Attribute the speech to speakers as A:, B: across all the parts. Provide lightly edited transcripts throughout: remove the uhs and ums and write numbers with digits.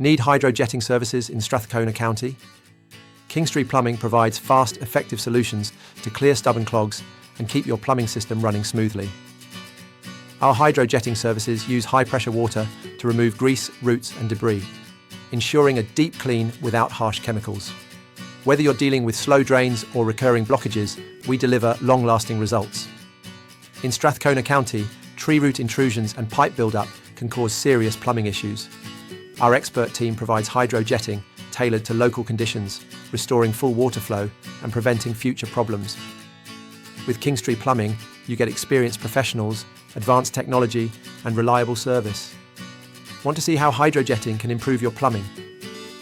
A: Need hydrojetting services in Strathcona County? Kingstree Plumbing provides fast, effective solutions to clear stubborn clogs and keep your plumbing system running smoothly. Our hydrojetting services use high-pressure water to remove grease, roots and debris, ensuring a deep clean without harsh chemicals. Whether you're dealing with slow drains or recurring blockages, we deliver long-lasting results. In Strathcona County, tree root intrusions and pipe buildup can cause serious plumbing issues. Our expert team provides hydrojetting tailored to local conditions, restoring full water flow and preventing future problems. With Kingstree Plumbing, you get experienced professionals, advanced technology and reliable service. Want to see how hydrojetting can improve your plumbing?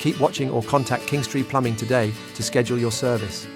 A: Keep watching or contact Kingstree Plumbing today to schedule your service.